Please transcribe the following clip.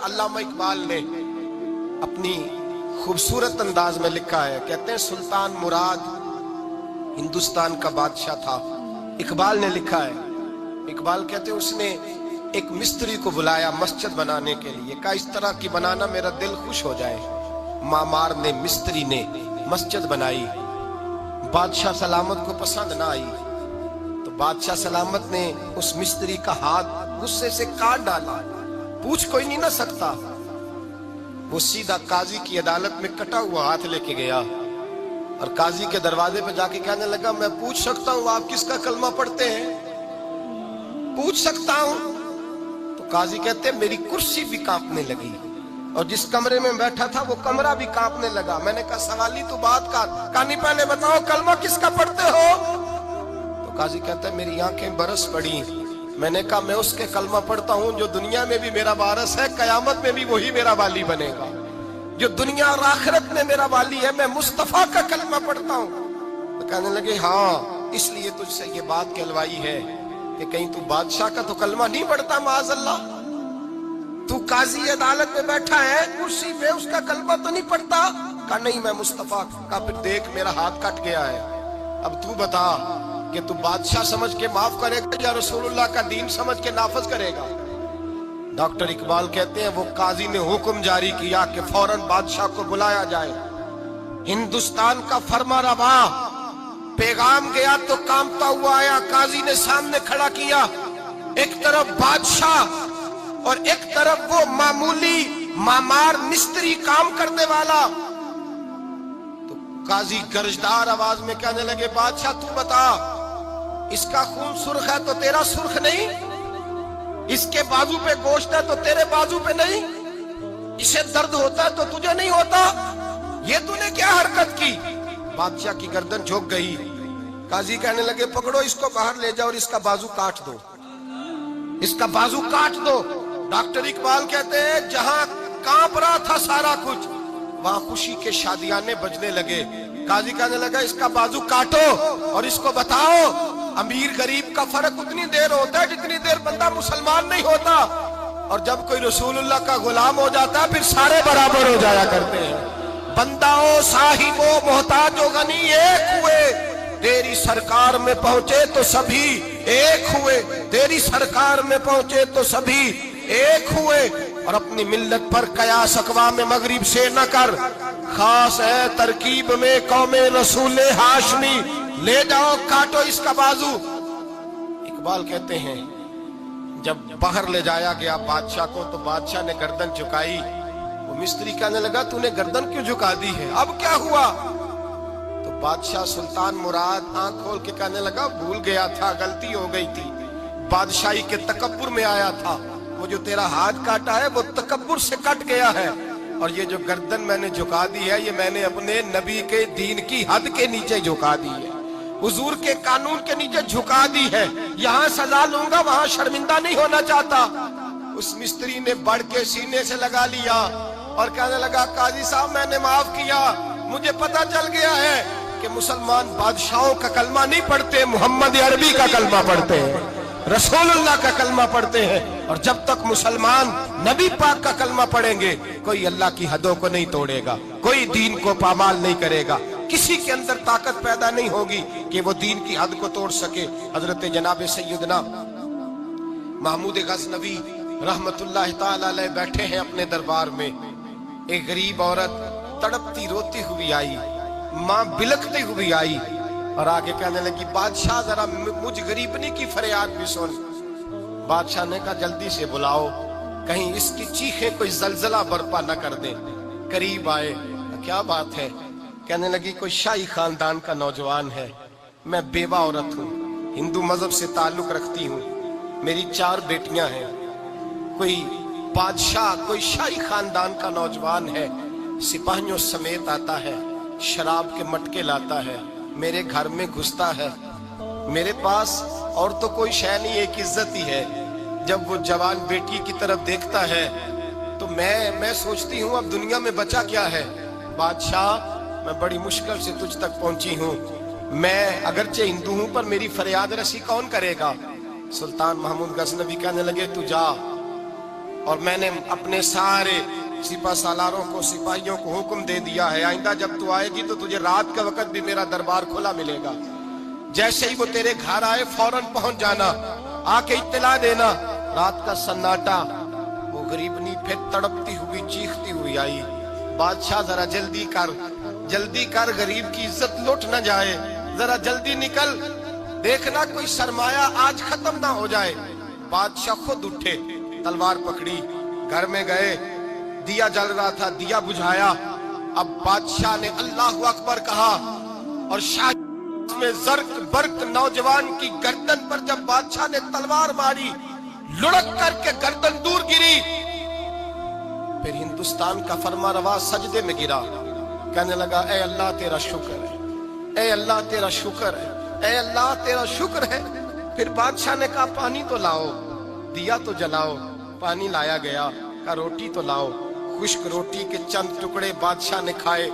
علامہ اقبال نے اپنی خوبصورت انداز میں لکھا ہے، کہتے ہیں سلطان مراد ہندوستان کا بادشاہ تھا۔ اقبال نے لکھا ہے، اقبال کہتے ہیں اس نے ایک مستری کو بلایا مسجد بنانے کے لیے، کہا اس طرح کی بنانا میرا دل خوش ہو جائے۔ معمار نے، مستری نے مسجد بنائی، بادشاہ سلامت کو پسند نہ آئی تو بادشاہ سلامت نے اس مستری کا ہاتھ غصے سے کاٹ ڈالا، پوچھ کوئی نہیں نہ سکتا۔ وہ سیدھا قاضی کی عدالت میں کٹا ہوا ہاتھ لے کے گیا اور قاضی کے دروازے پہ جا کے کہنے لگا میں پوچھ سکتا ہوں آپ کس کا کلمہ پڑھتے ہیں؟ پوچھ سکتا ہوں؟ تو قاضی کہتے ہیں میری کرسی بھی کانپنے لگی اور جس کمرے میں بیٹھا تھا وہ کمرہ بھی کانپنے لگا۔ میں نے کہا سوالی تو بات کا کہانی، پہلے بتاؤ کلمہ کس کا پڑھتے ہو؟ تو قاضی کہتا ہے میری آنکھیں برس پڑی۔ میں نے کہا میں اس کے کلمہ پڑھتا ہوں جو دنیا میں بھی میرا وارث ہے، قیامت میں بھی وہی میرا والی بنے گا، جو دنیا اور آخرت میں میرا والی ہے، میں مصطفیٰ کا کلمہ پڑھتا ہوں۔ تو کہنے لگے ہاں اس لیے تجھ سے یہ بات کہلوائی ہے کہ کہیں تو بادشاہ کا تو کلمہ نہیں پڑھتا، معاذ اللہ، تو قاضی عدالت میں بیٹھا ہے کرسی پہ، اس کا کلمہ تو نہیں پڑھتا؟ کہا نہیں میں مصطفیٰ کا۔ پھر دیکھ میرا ہاتھ کٹ گیا ہے، اب تو بتا کہ تو بادشاہ سمجھ کے معاف کرے گا یا رسول اللہ کا دین سمجھ کے نافذ کرے گا؟ ڈاکٹر اقبال کہتے ہیں وہ قاضی نے حکم جاری کیا کہ فوراً بادشاہ کو بلایا جائے۔ ہندوستان کا فرما روا پیغام گیا تو کانپتا ہوا آیا، قاضی نے سامنے کھڑا کیا، ایک طرف بادشاہ اور ایک طرف وہ معمولی معمار مستری کام کرنے والا۔ تو قاضی گرجدار آواز میں کہنے لگے بادشاہ تو بتا، اس کا خون سرخ ہے تو تیرا سرخ نہیں، اس کے بازو پہ گوشت ہے تو تیرے بازو پہ نہیں، اسے درد ہوتا ہے تو تجھے نہیں ہوتا، یہ تو نے کیا حرکت کی؟ بادشاہ کی گردن جھک گئی۔ قاضی کہنے لگے پکڑو اس کو باہر لے جاؤ اور اس کا بازو کاٹ دو، اس کا بازو کاٹ دو۔ ڈاکٹر اقبال کہتے ہیں جہاں کانپ رہا تھا سارا کچھ وہاں خوشی کے شادیانے بجنے لگے۔ قاضی کہنے لگا اس کا بازو کاٹو اور اس کو بتاؤ امیر غریب کا فرق اتنی دیر ہوتا ہے جتنی دیر بندہ مسلمان نہیں ہوتا، اور جب کوئی رسول اللہ کا غلام ہو جاتا ہے پھر سارے برابر ہو جایا کرتے ہیں۔ بنداؤ صاحب و محتاج و غنی ایک ہوئے، تیری سرکار میں پہنچے تو سبھی ایک ہوئے، تیری سرکار میں پہنچے تو سبھی ایک ہوئے۔ اور اپنی ملت پر قیاس اقوام مغرب سے نہ کر، خاص ہے ترکیب میں قوم رسول ہاشمی، لے جاؤ کاٹو اس کا بازو۔ اقبال کہتے ہیں جب باہر لے جایا گیا بادشاہ کو تو بادشاہ نے گردن جھکائی۔ وہ مستری کہنے لگا تو نے گردن کیوں جھکا دی ہے، اب کیا ہوا؟ تو بادشاہ سلطان مراد آنکھ کھول کے کہنے لگا بھول گیا تھا، غلطی ہو گئی تھی، بادشاہی کے تکبر میں آیا تھا، وہ جو تیرا ہاتھ کاٹا ہے وہ تکبر سے کٹ گیا ہے، اور یہ جو گردن میں نے جھکا دی ہے یہ میں نے اپنے نبی کے دین کی حد کے نیچے جھکا دی ہے، حضور کے قانون کے نیچے جھکا دی ہے، یہاں سزا لوں گا وہاں شرمندہ نہیں ہونا چاہتا۔ اس مستری نے بڑھ کے سینے سے لگا لیا اور کہنے لگا قاضی صاحب میں نے معاف کیا، مجھے پتا چل گیا ہے کہ مسلمان بادشاہوں کا کلمہ نہیں پڑھتے، محمد عربی کا کلمہ پڑھتے ہیں، رسول اللہ کا کلمہ پڑھتے ہیں، اور جب تک مسلمان نبی پاک کا کلمہ پڑھیں گے کوئی اللہ کی حدوں کو نہیں توڑے گا، کوئی دین کو پامال نہیں کرے گا، کسی کے اندر طاقت پیدا نہیں ہوگی کہ وہ دین کی حد کو توڑ سکے۔ حضرت جناب سیدنا محمود غزنوی رحمت اللہ تعالی علیہ بیٹھے ہیں اپنے دربار میں، ایک غریب عورت تڑپتی روتی ہوئی آئی، ماں بلکتی ہوئی آئی اور آگے کہنے لگی بادشاہ ذرا مجھ غریبنی کی فریاد بھی سن۔ بادشاہ نے کہا جلدی سے بلاؤ کہیں اس کی چیخیں کوئی زلزلہ برپا نہ کر دیں۔ قریب آئے، کیا بات ہے؟ کہنے لگی کوئی شاہی خاندان کا نوجوان ہے، میں بیوہ عورت ہوں، ہندو مذہب سے تعلق رکھتی ہوں، میری 4 بیٹیاں ہیں، کوئی بادشاہ کوئی شاہی خاندان کا نوجوان ہے، سپاہیوں سمیت آتا ہے، شراب کے مٹکے لاتا ہے، میرے گھر میں گھستا ہے، میرے پاس اور تو کوئی شے نہیں، ایک عزت ہی ہے۔ جب وہ جوان بیٹی کی طرف دیکھتا ہے تو میں سوچتی ہوں اب دنیا میں بچا کیا ہے؟ بادشاہ میں بڑی مشکل سے تجھ تک پہنچی ہوں، میں اگرچہ ہندو ہوں پر میری فریاد رسی کون کرے گا؟ سلطان محمود غزنوی کہنے لگے تو جا اور میں نے اپنے سارے سپہ سالاروں کو سپاہیوں کو حکم دے دیا ہے آئندہ جب تو آئے گی تو تجھے رات کا وقت بھی میرا دربار کھلا ملے گا، جیسے ہی وہ تیرے گھر آئے فوراً پہنچ جانا، آ کے اطلاع دینا۔ رات کا سناٹا، وہ غریبنی پھر تڑپتی ہوئی چیختی ہوئی آئی، بادشاہ ذرا جلدی کر غریب کی عزت لوٹ نہ جائے، ذرا جلدی نکل، دیکھنا کوئی سرمایہ آج ختم نہ ہو جائے۔ بادشاہ خود اٹھے، تلوار پکڑی، گھر میں گئے، دیا جل رہا تھا، دیا بجھایا۔ اب بادشاہ نے اللہ اکبر کہا اور شاہ میں زرق برق نوجوان کی گردن پر جب بادشاہ نے تلوار ماری، لڑک کر کے گردن دور گری۔ پھر ہندوستان کا فرما روا سجدے میں گرا، کہنے لگا اے اللہ تیرا شکر ہے، اے اللہ تیرا شکر ہے، اے اللہ تیرا شکر ہے۔ پھر بادشاہ نے کہا پانی تو لاؤ، دیا تو جلاؤ، پانی لایا گیا، کہا روٹی تو لاؤ، خشک روٹی کے چند ٹکڑے بادشاہ نے کھائے۔